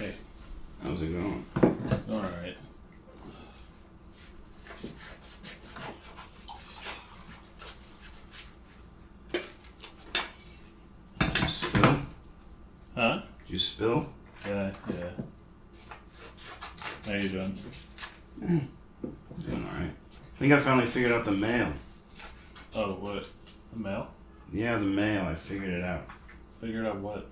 Hey. How's it going? Going alright. Did you spill? Huh? Did you spill? Yeah. How you doing? Doing alright. I think I finally figured out the mail. Oh, what? The mail? Yeah, the mail. I figured it out. Figured out what?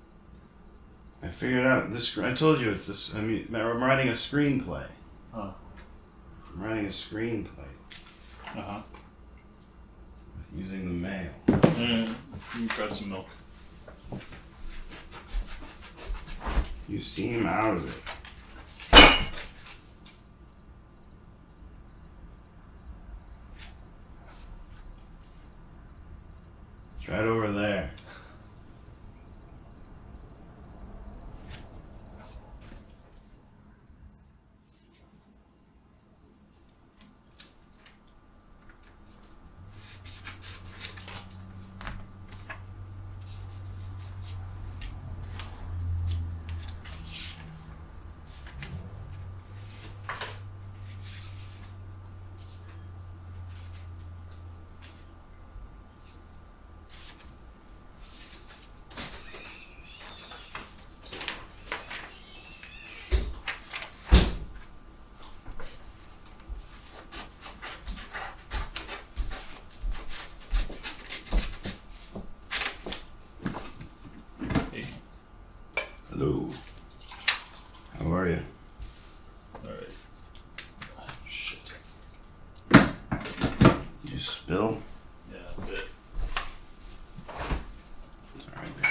I figured out this. I told you it's this. I mean, I'm writing a screenplay. Huh. I'm writing a screenplay Uh-huh. using the mail. You can try some milk. You seem out of it. It's right over there. Hey. Hello. How are you? Alright. Shit. Did you spill? Yeah, a bit. It's alright, babe.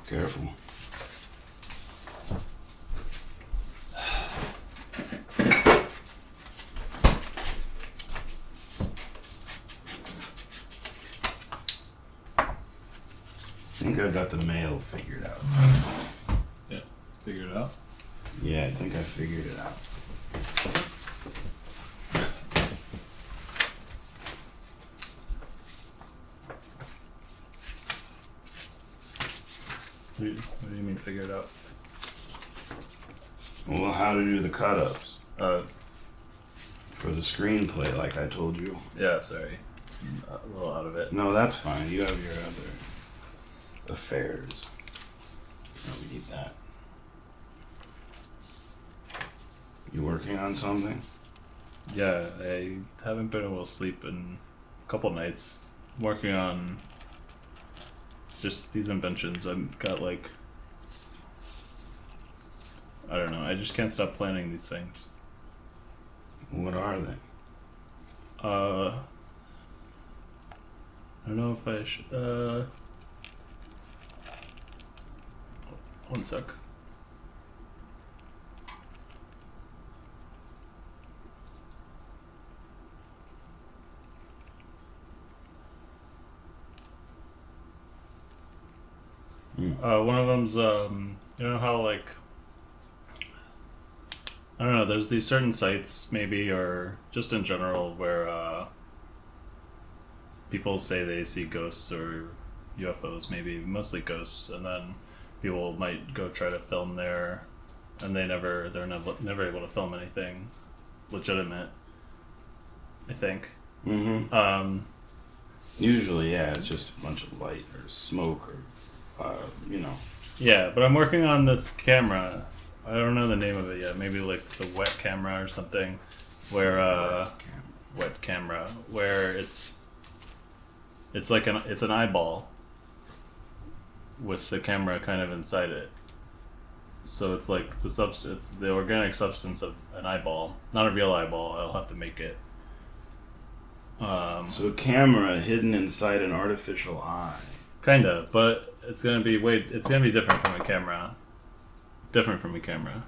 Careful. I think I got the mail figured out. Yeah. Figured it out? Yeah, I think I figured it out. What do you mean figure it out? Well, how to do the cut-ups Uh, for the screenplay, like I told you. yeah, sorry. I'm a little out of it. No, that's fine. You have your other affairs. You don't need that. You working on something? Yeah, I haven't been able to sleep in a couple nights. I'm working on just these inventions. I've got like, I don't know, I just can't stop planning these things. What are they? I don't know if I should, one sec. One of them's, you know how like, I don't know, there's these certain sites maybe, or just in general, where people say they see ghosts or UFOs, maybe mostly ghosts, and then people might go try to film there, and they're never able to film anything legitimate, I think. Mm-hmm. Usually, yeah, it's just a bunch of light or smoke or, you know. Yeah, but I'm working on this camera. I don't know the name of it yet. Maybe like the wet camera or something, where wet camera, where it's like it's an eyeball with the camera kind of inside it. So it's like it's the organic substance of an eyeball, not a real eyeball. I'll have to make it. So a camera hidden inside an artificial eye. Kinda, but it's gonna be different from a camera. Different from a camera,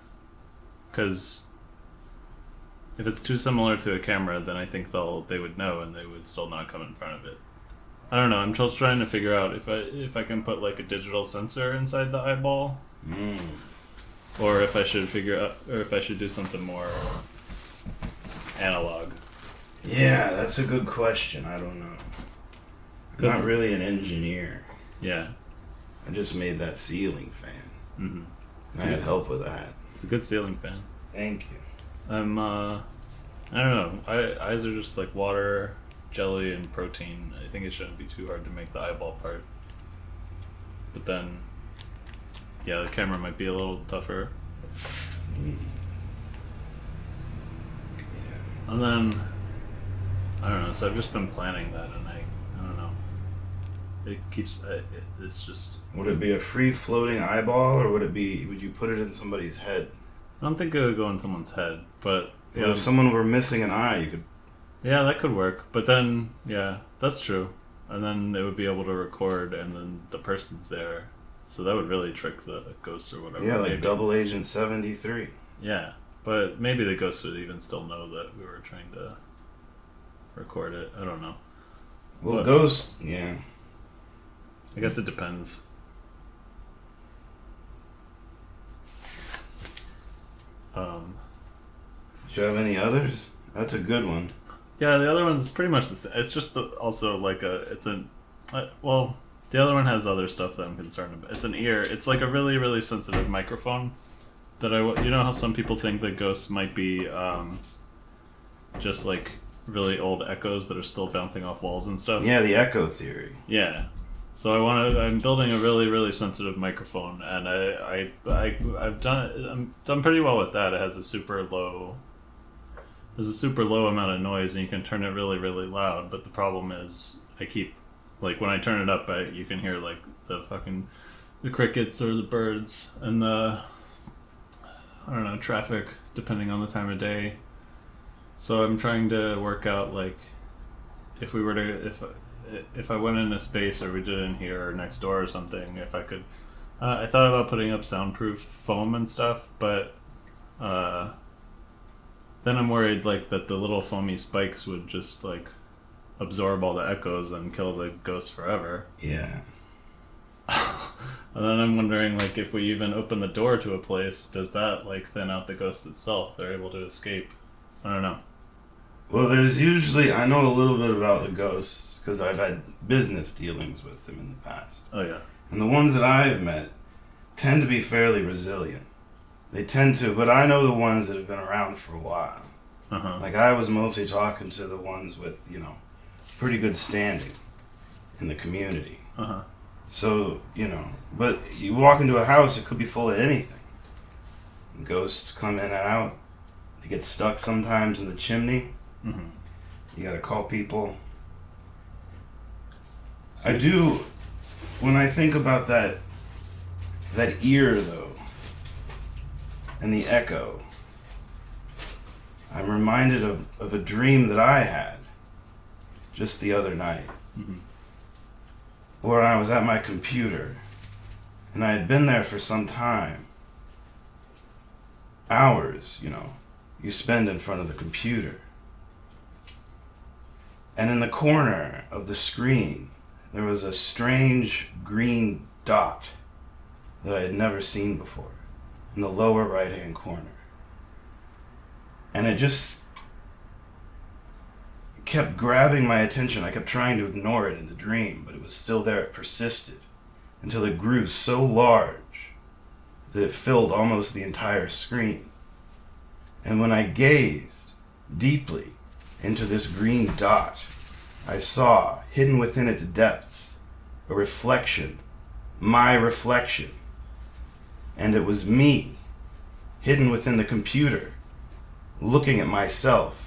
because if it's too similar to a camera, then I think they would know and they would still not come in front of it. I don't know. I'm just trying to figure out if I can put like a digital sensor inside the eyeball, or if I should do something more analog. Yeah, that's a good question. I don't know. I'm not really an engineer. Yeah. I just made that ceiling fan. Mm-hmm. And I had help with that. It's a good ceiling fan. Thank you. I don't know. Eyes are just like water, jelly, and protein. I think it shouldn't be too hard to make the eyeball part. But then, yeah, the camera might be a little tougher. Yeah. And then, I don't know. So I've just been planning that, and I don't know. It keeps. It's just. Would it be a free floating eyeball, or would you put it in somebody's head? I don't think it would go in someone's head, but Well, if someone were missing an eye, you could. Yeah, that could work. But then, yeah, that's true. And then it would be able to record, and then the person's there. So that would really trick the ghost or whatever. Yeah, like maybe. Double Agent 73. Yeah, but maybe the ghost would even still know that we were trying to record it. I don't know. Well, But ghost, yeah. I guess it depends. Do you have any others? That's a good one. Yeah, the other one's pretty much the same. It's just also like well, the other one has other stuff that I'm concerned about. It's an ear. It's like a really, really sensitive microphone that you know how some people think that ghosts might be just like really old echoes that are still bouncing off walls and stuff. Yeah, the echo theory. Yeah. So I'm building a really, really sensitive microphone, and I'm done pretty well with that. It has a super low amount of noise, and you can turn it really, really loud. But the problem is, I keep, like, when I turn it up, you can hear like the crickets or the birds and the, I don't know, traffic depending on the time of day. So I'm trying to work out, like, if I went in a space, or we did it in here or next door or something, if I could. I thought about putting up soundproof foam and stuff, but then I'm worried like that the little foamy spikes would just like absorb all the echoes and kill the ghosts forever. Yeah. And then I'm wondering, like, if we even open the door to a place, does that like thin out the ghost itself? They're able to escape. I don't know. Well, there's usually, I know a little bit about the ghosts because I've had business dealings with them in the past. Oh yeah. And the ones that I've met tend to be fairly resilient. They tend to, but I know the ones that have been around for a while. Uh-huh. Like, I was mostly talking to the ones with, pretty good standing in the community. Uh-huh. So, but you walk into a house, it could be full of anything. Ghosts come in and out. They get stuck sometimes in the chimney. Mm-hmm. You gotta call people. I do, when I think about that ear, though, and the echo, I'm reminded of a dream that I had just the other night. Mm-hmm. Where I was at my computer, and I had been there for some time. Hours, you spend in front of the computer. And in the corner of the screen, there was a strange green dot that I had never seen before, in the lower right-hand corner. And it just kept grabbing my attention. I kept trying to ignore it in the dream, but it was still there. It persisted until it grew so large that it filled almost the entire screen. And when I gazed deeply into this green dot, I saw, hidden within its depths, a reflection, my reflection. And it was me, hidden within the computer, looking at myself.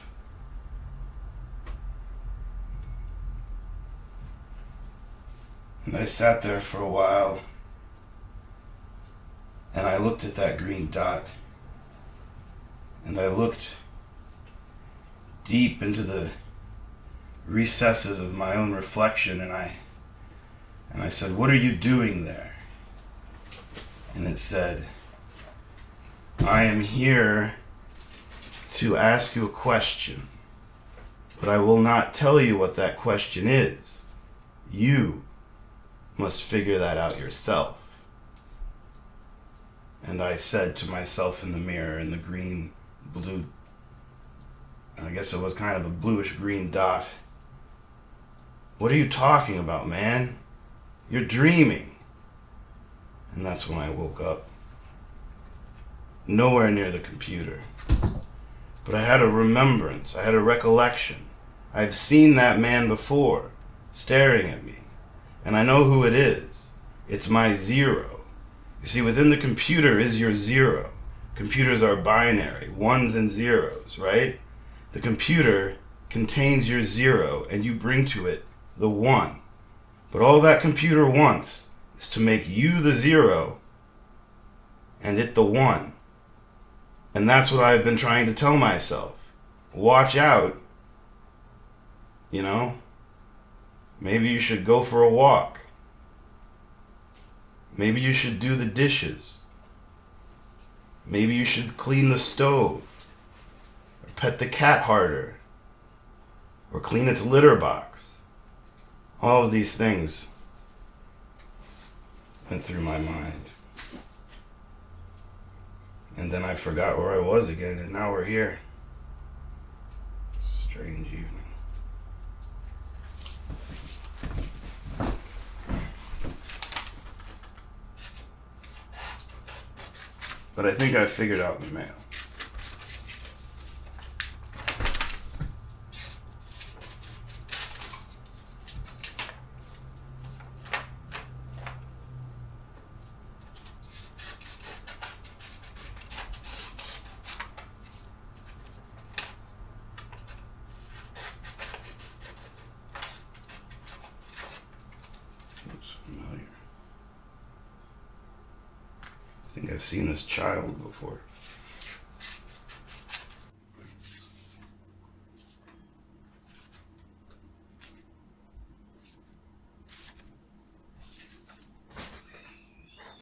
And I sat there for a while, and I looked at that green dot, and I looked deep into the recesses of my own reflection, and I said, "What are you doing there?" And it said, "I am here to ask you a question, but I will not tell you what that question is. You must figure that out yourself." And I said to myself in the mirror, in the blue, I guess it was kind of a bluish green dot, What are you talking about, man? You're dreaming. And that's when I woke up. Nowhere near the computer. But I had a remembrance. I had a recollection. I've seen that man before, staring at me. And I know who it is. It's my zero. You see, within the computer is your zero. Computers are binary, ones and zeros, right? The computer contains your zero, and you bring to it the one. But all that computer wants is to make you the zero and it the one. And that's what I've been trying to tell myself. Watch out. You know? Maybe you should go for a walk. Maybe you should do the dishes. Maybe you should clean the stove. Or pet the cat harder. Or clean its litter box. All of these things went through my mind. And then I forgot where I was again, and now we're here. Strange evening. But I think I figured out the mail. Looks familiar. I think I've seen this child before.